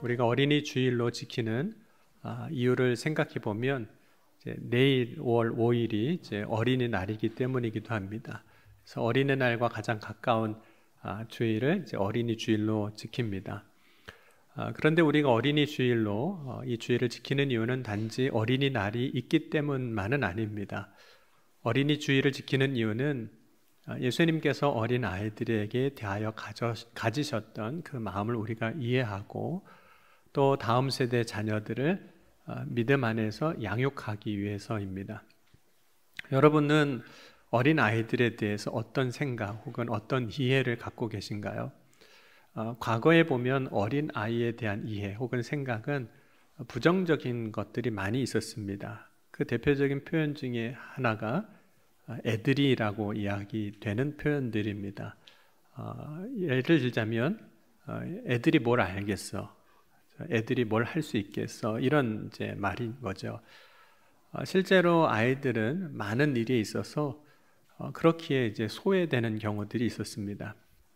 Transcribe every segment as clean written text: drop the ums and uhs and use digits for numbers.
우리가 어린이 주일로 지키는 이유를 생각해 보면 내일 5월 5일이 이제 어린이날이기 때문이기도 합니다. 그래서 어린이날과 가장 가까운 주일을 이제 어린이 주일로 지킵니다. 그런데 우리가 어린이 주일로 이 주일을 지키는 이유는 단지 어린이날이 있기 때문만은 아닙니다. 어린이 주일을 지키는 이유는 예수님께서 어린 아이들에게 대하여 가지셨던 그 마음을 우리가 이해하고 또 다음 세대 자녀들을 믿음 안에서 양육하기 위해서입니다. 여러분은 어린 아이들에 대해서 어떤 생각 혹은 어떤 이해를 갖고 계신가요? 과거에 보면 어린 아이에 대한 이해 혹은 생각은 부정적인 것들이 많이 있었습니다. 그 대표적인 표현 중에 하나가 애들이라고 이야기되는 표현들입니다. 예를 들자면 애들이 뭘 알겠어? 애들이 뭘 할 수 있겠어? 이런 이제 말인 거죠. 실제로 아이들은 많은 일에 있어서 그렇기에 이제 소외되는 경우들이 있었습니다.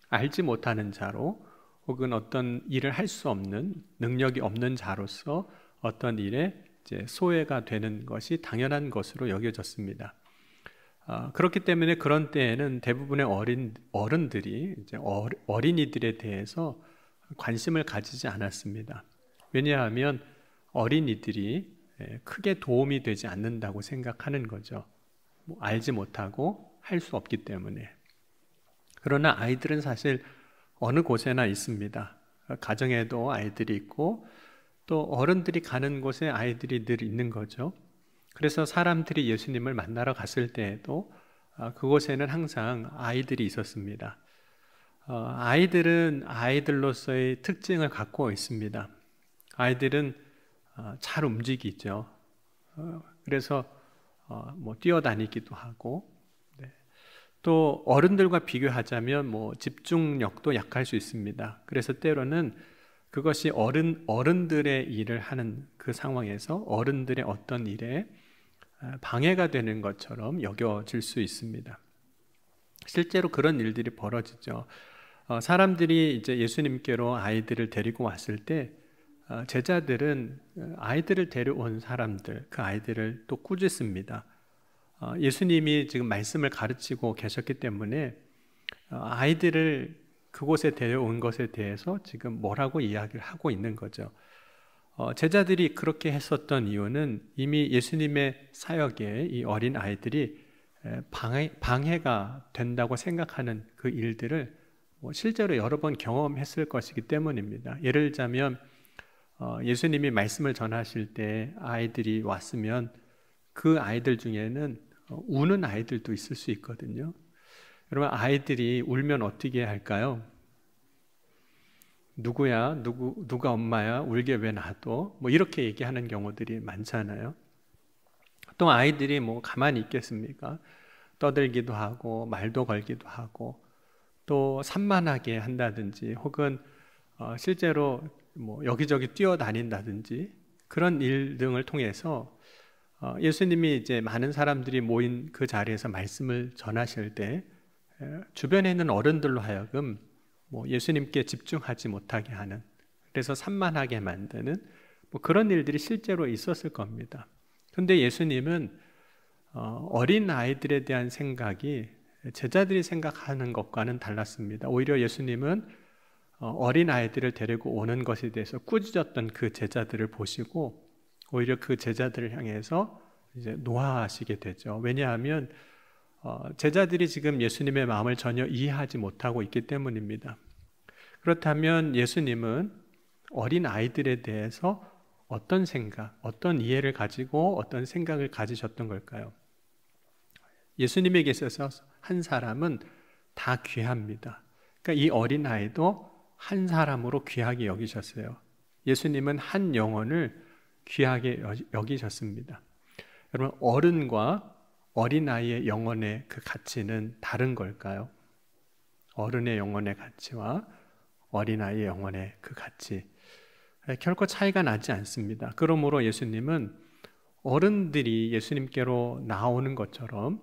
알지 못하는 자로 혹은 어떤 일을 할 수 없는 능력이 없는 자로서 어떤 일에 이제 소외가 되는 것이 당연한 것으로 여겨졌습니다. 그렇기 때문에 그런 때에는 대부분의 어른들이 이제 어린이들에 대해서 관심을 가지지 않았습니다. 왜냐하면 어린이들이 크게 도움이 되지 않는다고 생각하는 거죠. 알지 못하고 할 수 없기 때문에. 그러나 아이들은 사실 어느 곳에나 있습니다. 가정에도 아이들이 있고 또 어른들이 가는 곳에 아이들이 늘 있는 거죠. 그래서 사람들이 예수님을 만나러 갔을 때에도 그곳에는 항상 아이들이 있었습니다. 아이들은 아이들로서의 특징을 갖고 있습니다. 아이들은 잘 움직이죠. 그래서 뛰어다니기도 하고, 또 어른들과 비교하자면 집중력도 약할 수 있습니다. 그래서 때로는 그것이 어른들의 일을 하는 그 상황에서 어른들의 어떤 일에 방해가 되는 것처럼 여겨질 수 있습니다. 실제로 그런 일들이 벌어지죠. 사람들이 이제 예수님께로 아이들을 데리고 왔을 때 제자들은 아이들을 데려온 사람들, 그 아이들을 또 꾸짖습니다. 예수님이 지금 말씀을 가르치고 계셨기 때문에 아이들을 그곳에 데려온 것에 대해서 지금 뭐라고 이야기를 하고 있는 거죠. 제자들이 그렇게 했었던 이유는 이미 예수님의 사역에 이 어린 아이들이 방해가 된다고 생각하는 그 일들을 실제로 여러 번 경험했을 것이기 때문입니다. 예를 들자면 예수님이 말씀을 전하실 때 아이들이 왔으면 그 아이들 중에는 우는 아이들도 있을 수 있거든요. 여러분, 아이들이 울면 어떻게 할까요? 누구야? 누가 엄마야? 울게 왜 놔둬? 이렇게 얘기하는 경우들이 많잖아요. 또 아이들이 가만히 있겠습니까? 떠들기도 하고 말도 걸기도 하고 또 산만하게 한다든지 혹은 실제로 여기저기 뛰어다닌다든지 그런 일 등을 통해서 예수님이 이제 많은 사람들이 모인 그 자리에서 말씀을 전하실 때 주변에 있는 어른들로 하여금 예수님께 집중하지 못하게 하는, 그래서 산만하게 만드는 그런 일들이 실제로 있었을 겁니다. 그런데 예수님은 어린 아이들에 대한 생각이 제자들이 생각하는 것과는 달랐습니다. 오히려 예수님은 어린 아이들을 데리고 오는 것에 대해서 꾸짖었던 그 제자들을 보시고 오히려 그 제자들을 향해서 이제 노하시게 되죠. 왜냐하면 제자들이 지금 예수님의 마음을 전혀 이해하지 못하고 있기 때문입니다. 그렇다면 예수님은 어린 아이들에 대해서 어떤 생각, 어떤 이해를 가지고 어떤 생각을 가지셨던 걸까요? 예수님에게 있어서 한 사람은 다 귀합니다. 그러니까 이 어린 아이도 한 사람으로 귀하게 여기셨어요. 예수님은 한 영혼을 귀하게 여기셨습니다. 여러분, 어른과 어린아이의 영혼의 그 가치는 다른 걸까요? 어른의 영혼의 가치와 어린아이의 영혼의 그 가치, 결코 차이가 나지 않습니다. 그러므로 예수님은 어른들이 예수님께로 나오는 것처럼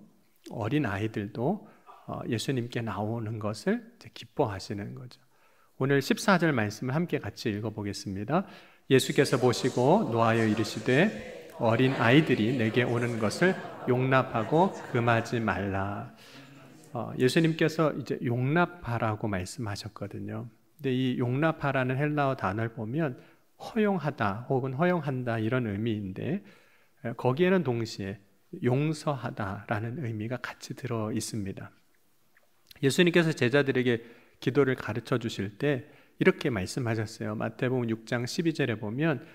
어린아이들도 예수님께 나오는 것을 기뻐하시는 거죠. 오늘 14절 말씀을 함께 같이 읽어보겠습니다. 예수께서 보시고 노하여 이르시되 어린 아이들이 내게 오는 것을 용납하고 금하지 말라. 예수님께서 이제 용납하라고 말씀하셨거든요. 근데 이 용납하라는 헬라어 단어를 보면 허용하다 혹은 허용한다 이런 의미인데, 거기에는 동시에 용서하다라는 의미가 같이 들어 있습니다. 예수님께서 제자들에게 기도를 가르쳐 주실 때 이렇게 말씀하셨어요. 마태복음 6장 12절에 보면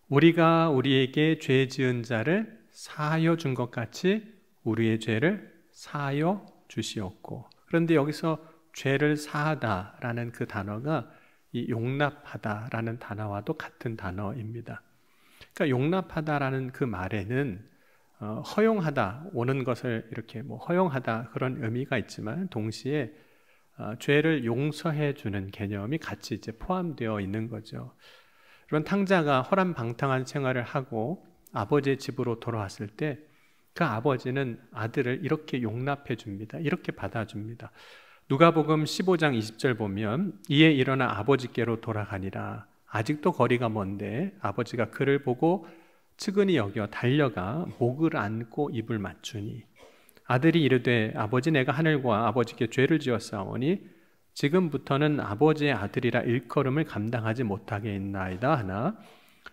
우리가 우리에게 죄 지은 자를 사하여 준 것 같이 우리의 죄를 사하여 주시옵고. 그런데 여기서 죄를 사하다라는 그 단어가 이 용납하다라는 단어와도 같은 단어입니다. 그러니까 용납하다라는 그 말에는 허용하다, 오는 것을 이렇게 허용하다 그런 의미가 있지만 동시에 죄를 용서해 주는 개념이 같이 이제 포함되어 있는 거죠. 그런 탕자가 허람방탕한 생활을 하고 아버지의 집으로 돌아왔을 때 그 아버지는 아들을 이렇게 용납해 줍니다. 이렇게 받아줍니다. 누가복음 15장 20절 보면 이에 일어나 아버지께로 돌아가니라. 아직도 거리가 먼데 아버지가 그를 보고 측은히 여겨 달려가 목을 안고 입을 맞추니 아들이 이르되 아버지 내가 하늘과 아버지께 죄를 지었사오니 지금부터는 아버지의 아들이라 일컬음을 감당하지 못하게 했나이다 하나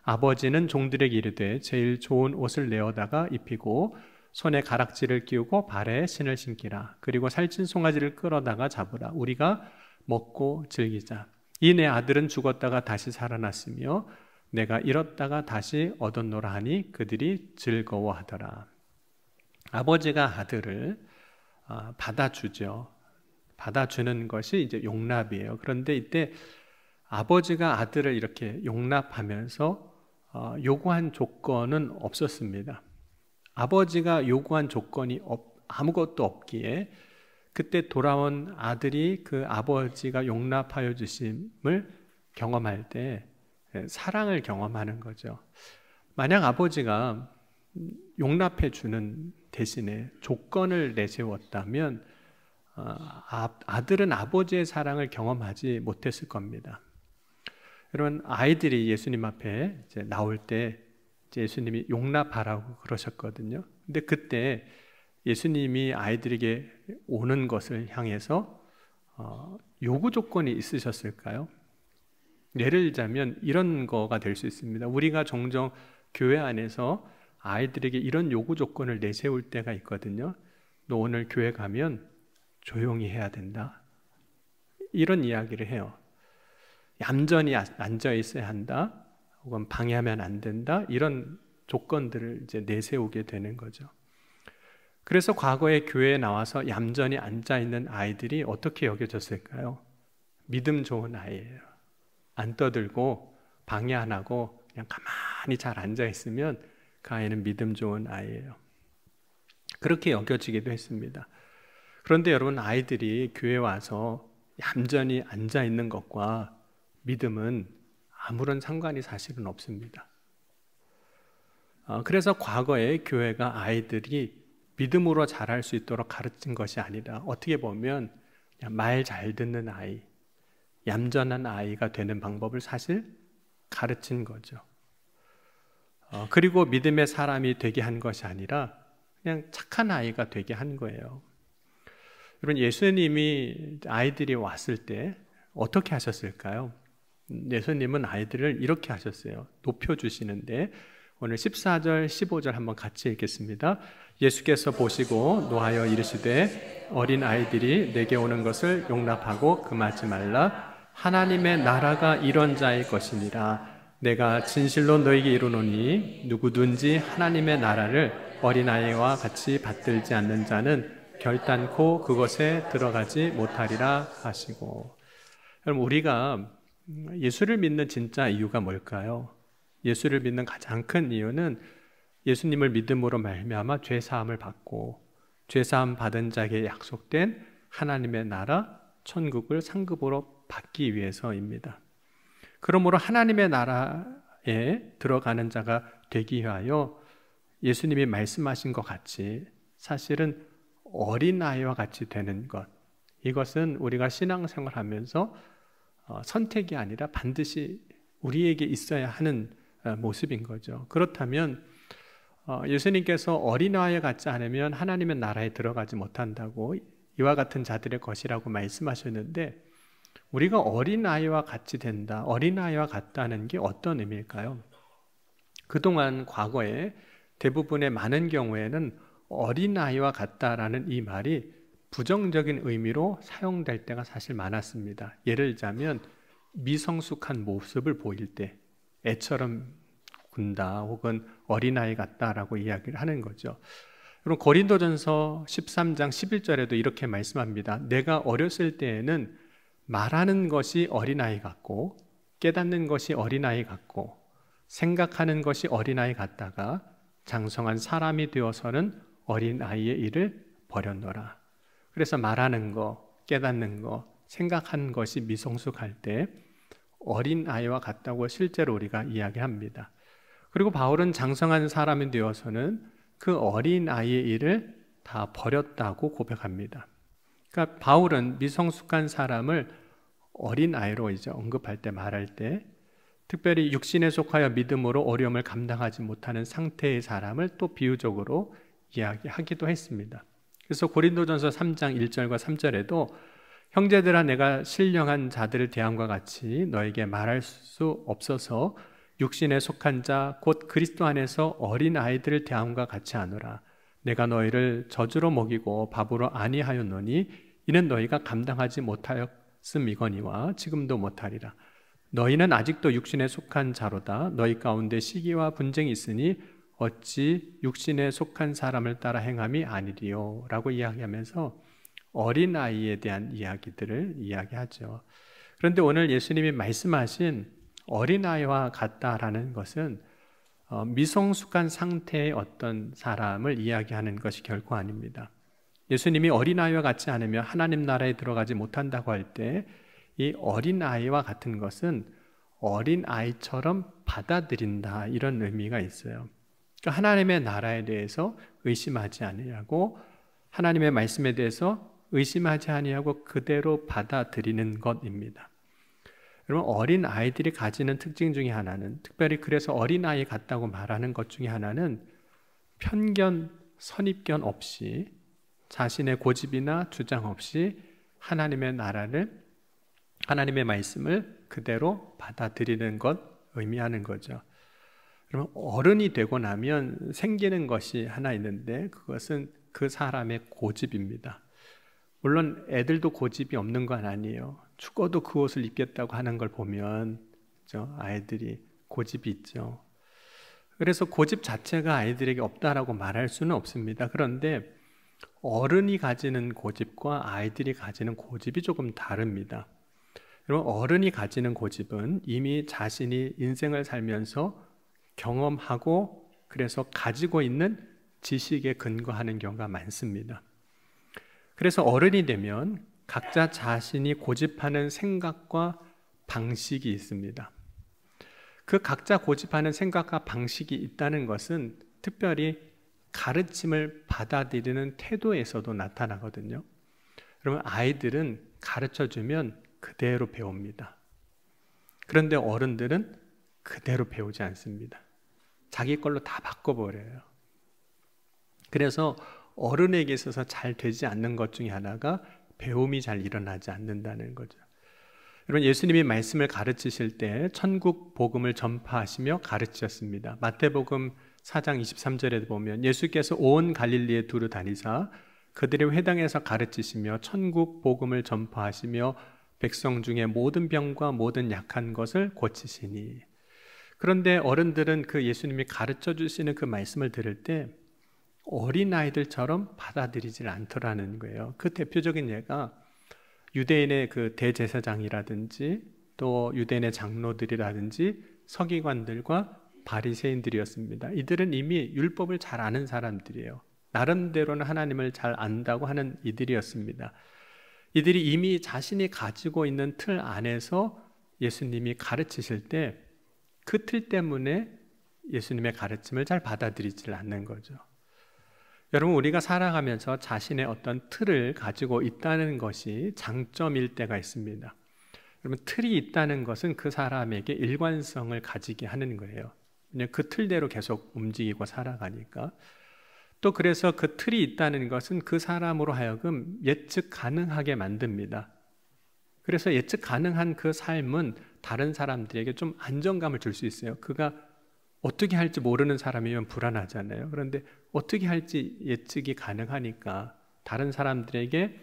아버지는 종들에게 이르되 제일 좋은 옷을 내어다가 입히고 손에 가락지를 끼우고 발에 신을 신기라. 그리고 살찐 송아지를 끌어다가 잡으라. 우리가 먹고 즐기자. 이 내 아들은 죽었다가 다시 살아났으며 내가 잃었다가 다시 얻었노라 하니 그들이 즐거워하더라. 아버지가 아들을 받아주죠. 받아주는 것이 이제 용납이에요. 그런데 이때 아버지가 아들을 이렇게 용납하면서 요구한 조건은 없었습니다. 아버지가 요구한 조건이 아무것도 없기에 그때 돌아온 아들이 그 아버지가 용납하여 주심을 경험할 때 사랑을 경험하는 거죠. 만약 아버지가 용납해 주는 대신에 조건을 내세웠다면 아들은 아버지의 사랑을 경험하지 못했을 겁니다. 여러분, 아이들이 예수님 앞에 이제 나올 때 예수님이 용납하라고 그러셨거든요. 근데 그때 예수님이 아이들에게 오는 것을 향해서 요구 조건이 있으셨을까요? 예를 들자면 이런 거가 될 수 있습니다. 우리가 종종 교회 안에서 아이들에게 이런 요구 조건을 내세울 때가 있거든요. 너 오늘 교회 가면 조용히 해야 된다. 이런 이야기를 해요. 얌전히 앉아 있어야 한다. 혹은 방해하면 안 된다. 이런 조건들을 이제 내세우게 되는 거죠. 그래서 과거에 교회에 나와서 얌전히 앉아 있는 아이들이 어떻게 여겨졌을까요? 믿음 좋은 아이예요. 안 떠들고 방해 안 하고 그냥 가만히 잘 앉아 있으면 그 아이는 믿음 좋은 아이예요. 그렇게 여겨지기도 했습니다. 그런데 여러분, 아이들이 교회에 와서 얌전히 앉아 있는 것과 믿음은 아무런 상관이 사실은 없습니다. 그래서 과거에 교회가 아이들이 믿음으로 자랄 수 있도록 가르친 것이 아니라 어떻게 보면 말 잘 듣는 아이, 얌전한 아이가 되는 방법을 사실 가르친 거죠. 그리고 믿음의 사람이 되게 한 것이 아니라 그냥 착한 아이가 되게 한 거예요. 여러분, 예수님이 아이들이 왔을 때 어떻게 하셨을까요? 예수님은 아이들을 이렇게 하셨어요. 높여주시는데 오늘 14절, 15절 한번 같이 읽겠습니다. 예수께서 보시고 노하여 이르시되 어린 아이들이 내게 오는 것을 용납하고 금하지 말라. 하나님의 나라가 이런 자의 것이니라. 내가 진실로 너희에게 이르노니 누구든지 하나님의 나라를 어린아이와 같이 받들지 않는 자는 결단코 그것에 들어가지 못하리라 하시고. 여러분, 우리가 예수를 믿는 진짜 이유가 뭘까요? 예수를 믿는 가장 큰 이유는 예수님을 믿음으로 말미암아 죄 사함을 받고 죄 사함 받은 자에게 약속된 하나님의 나라 천국을 상급으로 받기 위해서입니다. 그러므로 하나님의 나라에 들어가는 자가 되기 위하여 예수님이 말씀하신 것 같이 사실은 어린아이와 같이 되는 것, 이것은 우리가 신앙생활하면서 선택이 아니라 반드시 우리에게 있어야 하는 모습인 거죠. 그렇다면 예수님께서 어린아이와 같지 않으면 하나님의 나라에 들어가지 못한다고 이와 같은 자들의 것이라고 말씀하셨는데, 우리가 어린아이와 같이 된다, 어린아이와 같다는 게 어떤 의미일까요? 그동안 과거에 대부분의 많은 경우에는 어린아이와 같다라는 이 말이 부정적인 의미로 사용될 때가 사실 많았습니다. 예를 들자면 미성숙한 모습을 보일 때 애처럼 군다 혹은 어린아이 같다라고 이야기를 하는 거죠. 그럼 고린도전서 13장 11절에도 이렇게 말씀합니다. 내가 어렸을 때에는 말하는 것이 어린아이 같고 깨닫는 것이 어린아이 같고 생각하는 것이 어린아이 같다가 장성한 사람이 되어서는 어린아이의 일을 버렸노라. 그래서 말하는 거, 깨닫는 거, 생각하는 것이 미성숙할 때 어린아이와 같다고 실제로 우리가 이야기합니다. 그리고 바울은 장성한 사람이 되어서는 그 어린아이의 일을 다 버렸다고 고백합니다. 그러니까 바울은 미성숙한 사람을 어린아이로 이제 언급할 때, 말할 때 특별히 육신에 속하여 믿음으로 어려움을 감당하지 못하는 상태의 사람을 또 비유적으로 이야기하기도 했습니다. 그래서 고린도전서 3장 1절과 3절에도 형제들아, 내가 신령한 자들을 대함과 같이 너에게 말할 수 없어서 육신에 속한 자 곧 그리스도 안에서 어린 아이들을 대함과 같이 하노라. 내가 너희를 저주로 먹이고 밥으로 아니하였노니 이는 너희가 감당하지 못하였음이거니와 지금도 못하리라. 너희는 아직도 육신에 속한 자로다. 너희 가운데 시기와 분쟁이 있으니 어찌 육신에 속한 사람을 따라 행함이 아니리요 라고 이야기하면서 어린아이에 대한 이야기들을 이야기하죠. 그런데 오늘 예수님이 말씀하신 어린아이와 같다라는 것은 미성숙한 상태의 어떤 사람을 이야기하는 것이 결코 아닙니다. 예수님이 어린아이와 같지 않으면 하나님 나라에 들어가지 못한다고 할 때 이 어린아이와 같은 것은 어린아이처럼 받아들인다, 이런 의미가 있어요. 그러니까 하나님의 나라에 대해서 의심하지 아니하고 하나님의 말씀에 대해서 의심하지 아니하고 그대로 받아들이는 것입니다. 여러분, 어린아이들이 가지는 특징 중에 하나는, 특별히 그래서 어린아이 같다고 말하는 것 중에 하나는 편견, 선입견 없이 자신의 고집이나 주장 없이 하나님의 나라를, 하나님의 말씀을 그대로 받아들이는 것 의미하는 거죠. 그러면 어른이 되고 나면 생기는 것이 하나 있는데 그것은 그 사람의 고집입니다. 물론 애들도 고집이 없는 건 아니에요. 죽어도 그 옷을 입겠다고 하는 걸 보면 그렇죠? 아이들이 고집이 있죠. 그래서 고집 자체가 아이들에게 없다라고 말할 수는 없습니다. 그런데 어른이 가지는 고집과 아이들이 가지는 고집이 조금 다릅니다. 여러분, 어른이 가지는 고집은 이미 자신이 인생을 살면서 경험하고 그래서 가지고 있는 지식에 근거하는 경우가 많습니다. 그래서 어른이 되면 각자 자신이 고집하는 생각과 방식이 있습니다. 그 각자 고집하는 생각과 방식이 있다는 것은 특별히 가르침을 받아들이는 태도에서도 나타나거든요. 그러면 아이들은 가르쳐주면 그대로 배웁니다. 그런데 어른들은 그대로 배우지 않습니다. 자기 걸로 다 바꿔버려요. 그래서 어른에게 있어서 잘 되지 않는 것 중에 하나가 배움이 잘 일어나지 않는다는 거죠. 여러분, 예수님이 말씀을 가르치실 때 천국 복음을 전파하시며 가르치셨습니다. 마태복음 4장 23절에 보면 예수께서 온 갈릴리에 두루 다니사 그들의 회당에서 가르치시며 천국 복음을 전파하시며 백성 중에 모든 병과 모든 약한 것을 고치시니. 그런데 어른들은 그 예수님이 가르쳐 주시는 그 말씀을 들을 때 어린아이들처럼 받아들이질 않더라는 거예요. 그 대표적인 예가 유대인의 그 대제사장이라든지 또 유대인의 장로들이라든지 서기관들과 바리새인들이었습니다. 이들은 이미 율법을 잘 아는 사람들이에요. 나름대로는 하나님을 잘 안다고 하는 이들이었습니다. 이들이 이미 자신이 가지고 있는 틀 안에서 예수님이 가르치실 때 그 틀 때문에 예수님의 가르침을 잘 받아들이질 않는 거죠. 여러분, 우리가 살아가면서 자신의 어떤 틀을 가지고 있다는 것이 장점일 때가 있습니다. 그러면 틀이 있다는 것은 그 사람에게 일관성을 가지게 하는 거예요. 그냥 그 틀대로 계속 움직이고 살아가니까. 또 그래서 그 틀이 있다는 것은 그 사람으로 하여금 예측 가능하게 만듭니다. 그래서 예측 가능한 그 삶은 다른 사람들에게 좀 안정감을 줄 수 있어요. 그가 어떻게 할지 모르는 사람이면 불안하잖아요. 그런데 어떻게 할지 예측이 가능하니까 다른 사람들에게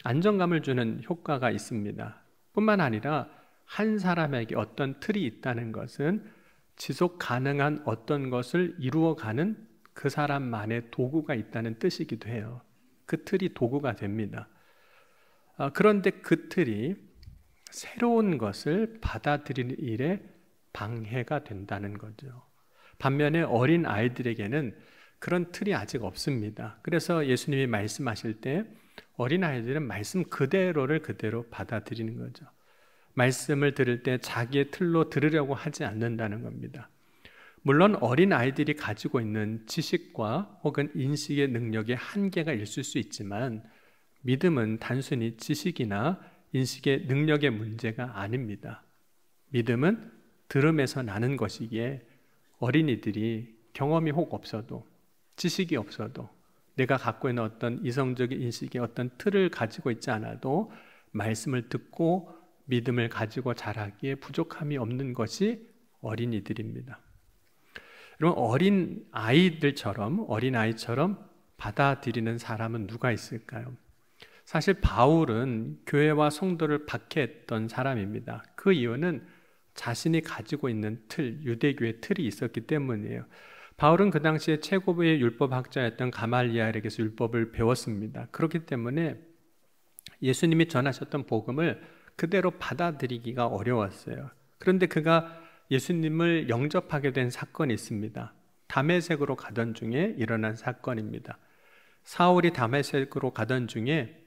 안정감을 주는 효과가 있습니다. 뿐만 아니라 한 사람에게 어떤 틀이 있다는 것은 지속 가능한 어떤 것을 이루어가는 그 사람만의 도구가 있다는 뜻이기도 해요. 그 틀이 도구가 됩니다. 그런데 그 틀이 새로운 것을 받아들이는 일에 방해가 된다는 거죠. 반면에 어린 아이들에게는 그런 틀이 아직 없습니다. 그래서 예수님이 말씀하실 때 어린 아이들은 말씀 그대로를 그대로 받아들이는 거죠. 말씀을 들을 때 자기의 틀로 들으려고 하지 않는다는 겁니다. 물론 어린 아이들이 가지고 있는 지식과 혹은 인식의 능력의 한계가 있을 수 있지만 믿음은 단순히 지식이나 인식의 능력의 문제가 아닙니다. 믿음은 들음에서 나는 것이기에 어린이들이 경험이 혹 없어도 지식이 없어도 내가 갖고 있는 어떤 이성적인 인식의 어떤 틀을 가지고 있지 않아도 말씀을 듣고 믿음을 가지고 자라기에 부족함이 없는 것이 어린이들입니다. 여러분, 어린아이처럼 받아들이는 사람은 누가 있을까요? 사실 바울은 교회와 성도를 박해했던 사람입니다. 그 이유는 자신이 가지고 있는 틀, 유대교의 틀이 있었기 때문이에요. 바울은 그 당시에 최고의 율법학자였던 가말리엘에게서 율법을 배웠습니다. 그렇기 때문에 예수님이 전하셨던 복음을 그대로 받아들이기가 어려웠어요. 그런데 그가 예수님을 영접하게 된 사건이 있습니다. 다메섹으로 가던 중에 일어난 사건입니다. 사울이 다메섹으로 가던 중에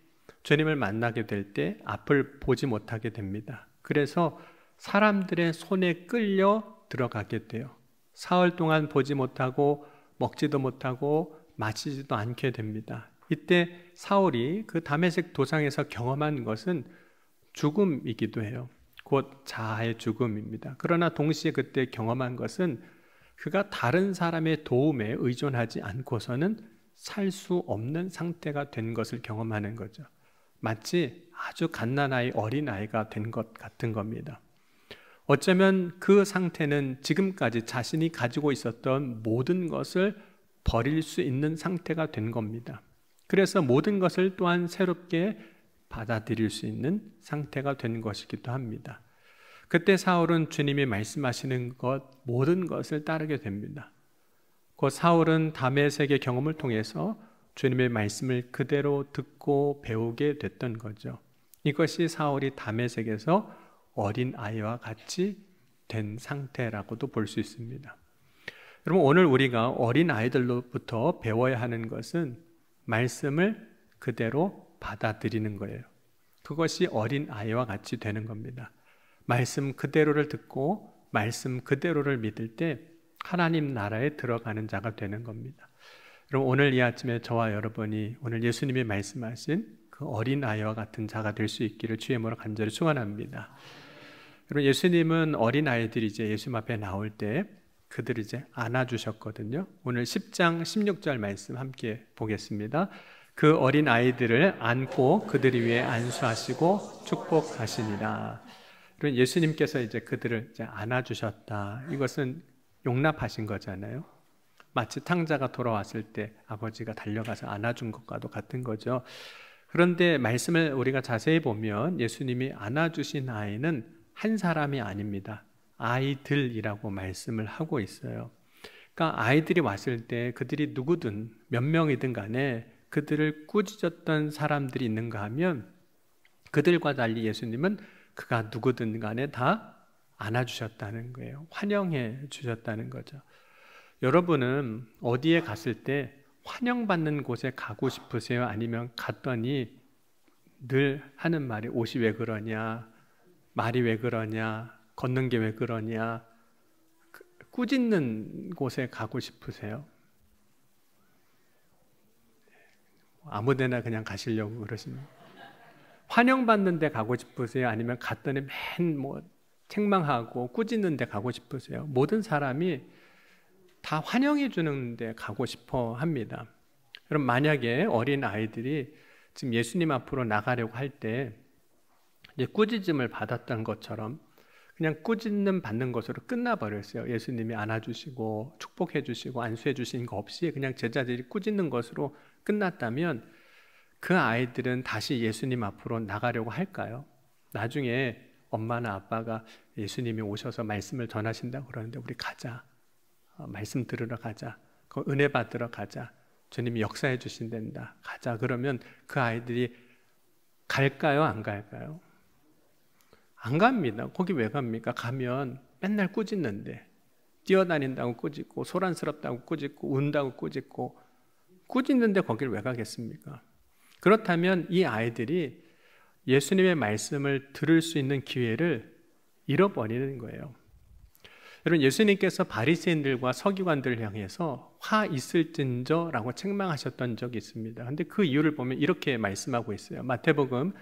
주님을 만나게 될 때 앞을 보지 못하게 됩니다. 그래서 사람들의 손에 끌려 들어가게 돼요. 사흘 동안 보지 못하고 먹지도 못하고 마시지도 않게 됩니다. 이때 사울이 그 다메섹 도상에서 경험한 것은 죽음이기도 해요. 곧 자아의 죽음입니다. 그러나 동시에 그때 경험한 것은 그가 다른 사람의 도움에 의존하지 않고서는 살 수 없는 상태가 된 것을 경험하는 거죠. 마치 아주 갓난아이 어린아이가 된 것 같은 겁니다. 어쩌면 그 상태는 지금까지 자신이 가지고 있었던 모든 것을 버릴 수 있는 상태가 된 겁니다. 그래서 모든 것을 또한 새롭게 받아들일 수 있는 상태가 된 것이기도 합니다. 그때 사울은 주님이 말씀하시는 것 모든 것을 따르게 됩니다. 곧 사울은 다메섹의 경험을 통해서 주님의 말씀을 그대로 듣고 배우게 됐던 거죠. 이것이 사울이 다메섹에서 어린 아이와 같이 된 상태라고도 볼 수 있습니다. 여러분, 오늘 우리가 어린 아이들로부터 배워야 하는 것은 말씀을 그대로 받아들이는 거예요. 그것이 어린 아이와 같이 되는 겁니다. 말씀 그대로를 듣고 말씀 그대로를 믿을 때 하나님 나라에 들어가는 자가 되는 겁니다. 여러분, 오늘 이 아침에 저와 여러분이 오늘 예수님이 말씀하신 그 어린 아이와 같은 자가 될 수 있기를 주의 이름으로 간절히 축원합니다. 여러분, 예수님은 어린 아이들이 이제 예수님 앞에 나올 때 그들을 이제 안아주셨거든요. 오늘 10장 16절 말씀 함께 보겠습니다. 그 어린 아이들을 안고 그들 위에 안수하시고 축복하시니라. 그럼 예수님께서 이제 그들을 이제 안아주셨다. 이것은 용납하신 거잖아요. 마치 탕자가 돌아왔을 때 아버지가 달려가서 안아준 것과도 같은 거죠. 그런데 말씀을 우리가 자세히 보면 예수님이 안아주신 아이는 한 사람이 아닙니다. 아이들이라고 말씀을 하고 있어요. 그러니까 아이들이 왔을 때 그들이 누구든 몇 명이든 간에 그들을 꾸짖었던 사람들이 있는가 하면 그들과 달리 예수님은 그가 누구든 간에 다 안아주셨다는 거예요. 환영해 주셨다는 거죠. 여러분은 어디에 갔을 때 환영받는 곳에 가고 싶으세요? 아니면 갔더니 늘 하는 말이 옷이 왜 그러냐, 말이 왜 그러냐, 걷는 게 왜 그러냐, 꾸짖는 곳에 가고 싶으세요? 아무데나 그냥 가시려고 그러십니까? 환영받는 데 가고 싶으세요? 아니면 갔더니 맨 책망하고 꾸짖는 데 가고 싶으세요? 모든 사람이 다 환영해 주는 데 가고 싶어 합니다. 그럼 만약에 어린 아이들이 지금 예수님 앞으로 나가려고 할 때 이제 꾸짖음을 받았던 것처럼 그냥 꾸짖는 받는 것으로 끝나버렸어요. 예수님이 안아주시고 축복해 주시고 안수해 주시는 거 없이 그냥 제자들이 꾸짖는 것으로 끝났다면 그 아이들은 다시 예수님 앞으로 나가려고 할까요? 나중에 엄마나 아빠가 예수님이 오셔서 말씀을 전하신다고 그러는데 우리 가자. 말씀 들으러 가자. 그 은혜 받으러 가자. 주님이 역사해 주신단다. 가자. 그러면 그 아이들이 갈까요? 안 갈까요? 안 갑니다. 거기 왜 갑니까? 가면 맨날 꾸짖는데 뛰어다닌다고 꾸짖고 소란스럽다고 꾸짖고 운다고 꾸짖고 꾸짖는데 거기를 왜 가겠습니까? 그렇다면 이 아이들이 예수님의 말씀을 들을 수 있는 기회를 잃어버리는 거예요. 여러분, 예수님께서 바리새인들과 서기관들을 향해서 화 있을진저라고 책망하셨던 적이 있습니다. 그런데 그 이유를 보면 이렇게 말씀하고 있어요. 마태복음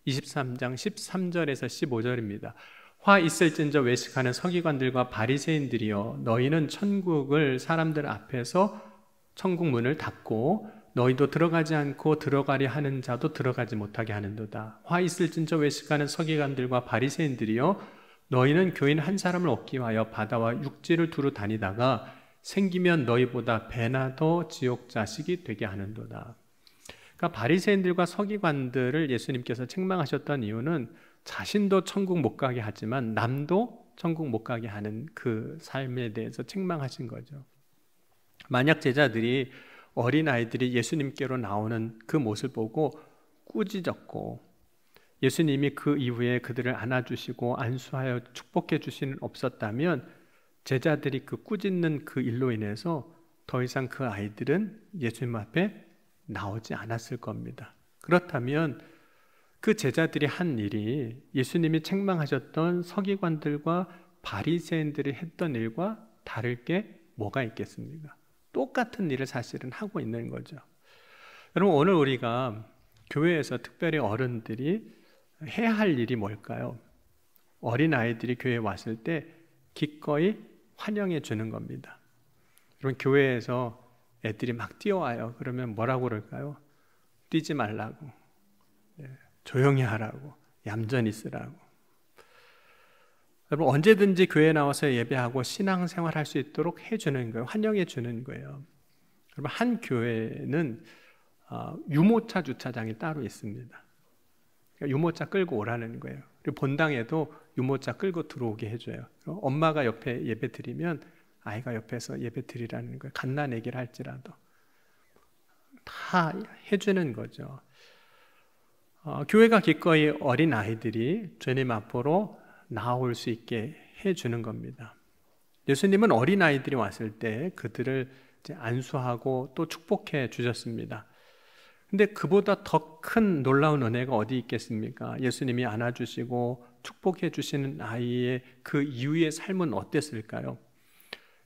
23장 13절에서 15절입니다. 화 있을진저 외식하는 서기관들과 바리새인들이여, 너희는 천국을 사람들 앞에서 천국 문을 닫고 너희도 들어가지 않고 들어가려 하는 자도 들어가지 못하게 하는도다. 화 있을진저 외식하는 서기관들과 바리새인들이여, 너희는 교인 한 사람을 얻기 위하여 바다와 육지를 두루 다니다가 생기면 너희보다 배나 더 지옥 자식이 되게 하는도다. 그러니까 바리새인들과 서기관들을 예수님께서 책망하셨던 이유는 자신도 천국 못 가게 하지만 남도 천국 못 가게 하는 그 삶에 대해서 책망하신 거죠. 만약 제자들이 어린아이들이 예수님께로 나오는 그 모습을 보고 꾸짖었고 예수님이 그 이후에 그들을 안아주시고 안수하여 축복해 주시는 없었다면 제자들이 그 꾸짖는 그 일로 인해서 더 이상 그 아이들은 예수님 앞에 나오지 않았을 겁니다. 그렇다면 그 제자들이 한 일이 예수님이 책망하셨던 서기관들과 바리새인들이 했던 일과 다를 게 뭐가 있겠습니까? 똑같은 일을 사실은 하고 있는 거죠. 여러분, 오늘 우리가 교회에서 특별히 어른들이 해야 할 일이 뭘까요? 어린아이들이 교회에 왔을 때 기꺼이 환영해 주는 겁니다. 여러분, 교회에서 애들이 막 뛰어와요. 그러면 뭐라고 그럴까요? 뛰지 말라고, 조용히 하라고, 얌전히 있으라고. 여러분, 언제든지 교회에 나와서 예배하고 신앙생활 할 수 있도록 해주는 거예요. 환영해 주는 거예요. 여러분, 한 교회는 유모차 주차장이 따로 있습니다. 유모차 끌고 오라는 거예요. 그리고 본당에도 유모차 끌고 들어오게 해줘요. 엄마가 옆에 예배 드리면 아이가 옆에서 예배 드리라는 거예요. 갓난아기를 할지라도 다 해주는 거죠. 교회가 기꺼이 어린 아이들이 주님 앞으로 나올 수 있게 해주는 겁니다. 예수님은 어린 아이들이 왔을 때 그들을 이제 안수하고 또 축복해 주셨습니다. 근데 그보다 더 큰 놀라운 은혜가 어디 있겠습니까? 예수님이 안아주시고 축복해 주시는 아이의 그 이후의 삶은 어땠을까요?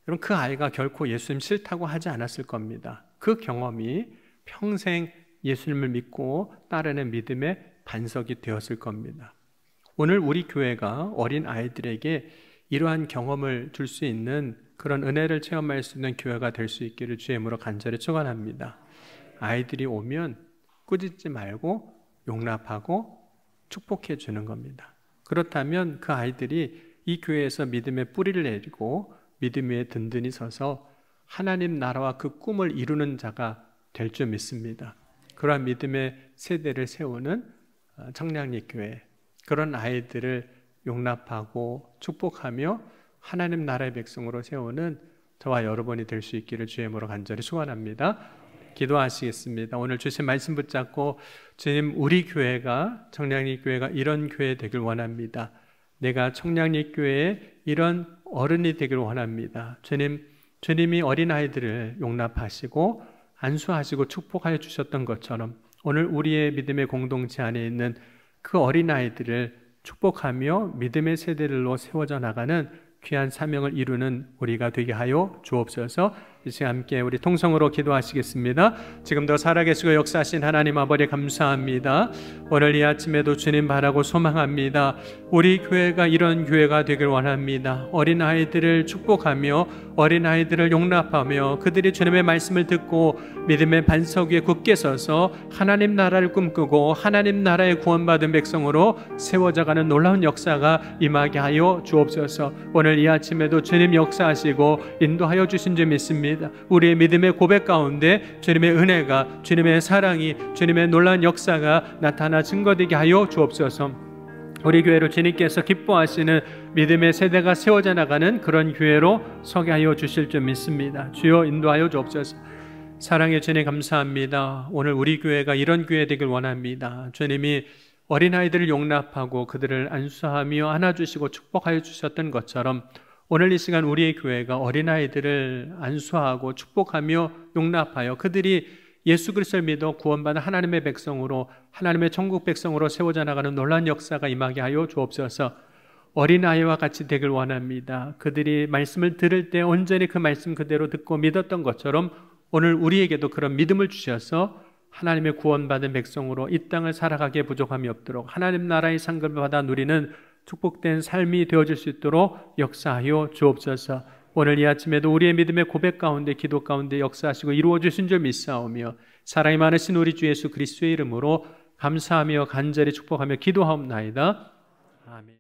여러분, 그 아이가 결코 예수님 싫다고 하지 않았을 겁니다. 그 경험이 평생 예수님을 믿고 따르는 믿음의 반석이 되었을 겁니다. 오늘 우리 교회가 어린 아이들에게 이러한 경험을 줄 수 있는 그런 은혜를 체험할 수 있는 교회가 될 수 있기를 주의 이름으로 간절히 축원합니다. 아이들이 오면 꾸짖지 말고 용납하고 축복해 주는 겁니다. 그렇다면 그 아이들이 이 교회에서 믿음의 뿌리를 내리고 믿음 위에 든든히 서서 하나님 나라와 그 꿈을 이루는 자가 될 줄 믿습니다. 그러한 믿음의 세대를 세우는 청량리교회, 그런 아이들을 용납하고 축복하며 하나님 나라의 백성으로 세우는 저와 여러분이 될 수 있기를 주의 이름으로 간절히 축원합니다. 기도하시겠습니다. 오늘 주신 말씀 붙잡고 주님, 우리 교회가, 청량리교회가 이런 교회 되길 원합니다. 내가 청량리교회에 이런 어른이 되길 원합니다. 주님이 어린아이들을 용납하시고 안수하시고 축복하여 주셨던 것처럼 오늘 우리의 믿음의 공동체 안에 있는 그 어린아이들을 축복하며 믿음의 세대들로 세워져 나가는 귀한 사명을 이루는 우리가 되게 하여 주옵소서. 이 시간 함께 우리 통성으로 기도하시겠습니다. 지금도 살아계시고 역사하신 하나님 아버지 감사합니다. 오늘 이 아침에도 주님 바라고 소망합니다. 우리 교회가 이런 교회가 되길 원합니다. 어린아이들을 축복하며 어린아이들을 용납하며 그들이 주님의 말씀을 듣고 믿음의 반석 위에 굳게 서서 하나님 나라를 꿈꾸고 하나님 나라의 구원받은 백성으로 세워져가는 놀라운 역사가 임하게 하여 주옵소서. 오늘 이 아침에도 주님 역사하시고 인도하여 주신 줄 믿습니다. 우리의 믿음의 고백 가운데 주님의 은혜가, 주님의 사랑이, 주님의 놀라운 역사가 나타나 증거되게 하여 주옵소서. 우리 교회로 주님께서 기뻐하시는 믿음의 세대가 세워져 나가는 그런 교회로 서게 하여 주실 줄 믿습니다. 주여 인도하여 주옵소서. 사랑의 주님 감사합니다. 오늘 우리 교회가 이런 교회 되길 원합니다. 주님이 어린아이들을 용납하고 그들을 안수하며 안아주시고 축복하여 주셨던 것처럼 오늘 이 시간 우리의 교회가 어린아이들을 안수하고 축복하며 용납하여 그들이 예수 그리스도를 믿어 구원받은 하나님의 백성으로 하나님의 천국 백성으로 세워져 나가는 놀라운 역사가 임하게 하여 주옵소서. 어린아이와 같이 되길 원합니다. 그들이 말씀을 들을 때 온전히 그 말씀 그대로 듣고 믿었던 것처럼 오늘 우리에게도 그런 믿음을 주셔서 하나님의 구원받은 백성으로 이 땅을 살아가기에 부족함이 없도록 하나님 나라의 상급을 받아 누리는 축복된 삶이 되어질 수 있도록 역사하여 주옵소서. 오늘 이 아침에도 우리의 믿음의 고백 가운데 기도 가운데 역사하시고 이루어 주신 줄 믿사오며 사랑이 많으신 우리 주 예수 그리스도의 이름으로 감사하며 간절히 축복하며 기도하옵나이다. 아멘.